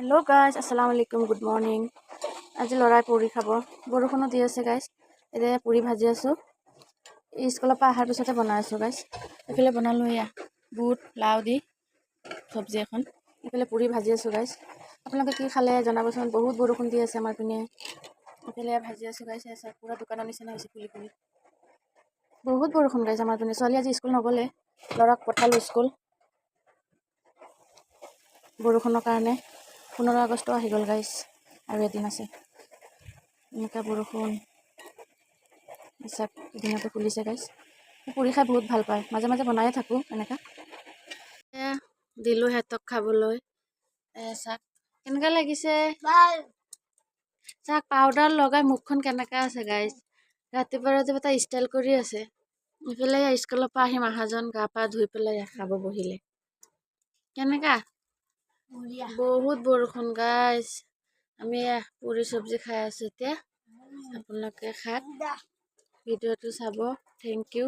Hello guys अस्सलाम वालेकुम good morning. আজি লৰাই পুৰি খাব, বৰষুণো দি আছে গাইছ। এতিয়া পুৰি ভাজি আছো, স্কুলৰ পৰা অহাৰ পিছতে বনাই আছো গাইছ। এইফালে বনালো এয়া বুট লাউ দি চব্জি এখন, এইফালে পুৰি ভাজি আছো গাইছ। আপোনালোকে কি খালে জনাবচোন। বহুত বৰষুণ দি আছে আমাৰ পিনে। এইফালে ভাজি আছো গাইছ, পুৰা দোকানৰ নিচিনা হৈছে ফুলি ফুলি। বহুত বৰষুণ গাইছ আমাৰ পিনে। ছোৱালী আজি স্কুল নগ'লে, ল'ৰাক পঠালো স্কুল বৰষুণৰ কাৰণে। 15 আগষ্ট আহি গ'ল গাইছ, আৰু এদিন আছে। এনেকুৱা বৰষুণ চাক দিনতে ফুলিছে গাইছ। পুৰি খাই বহুত ভাল পায়, মাজে মাজে বনায়ে থাকোঁ এনেকুৱা। দিলোঁ সিহঁতক খাবলৈ। চাক কেনেকুৱা লাগিছে, চাক পাউডাৰ লগাই মুখখন কেনেকুৱা আছে গাইছ। ৰাতিপুৱা এটা ষ্টাইল কৰি আছে। ইফালে স্কুলৰ পৰা আহি মাহাজন গা পা ধুই পেলাই খাব বহিলে। কেনেকুৱা বহুত বৰষুণ গাইছ। আমি পুৰি চব্জি খাই আছো এতিয়া। আপোনালোকে খাক, ভিডিঅ'টো চাব। Thank U.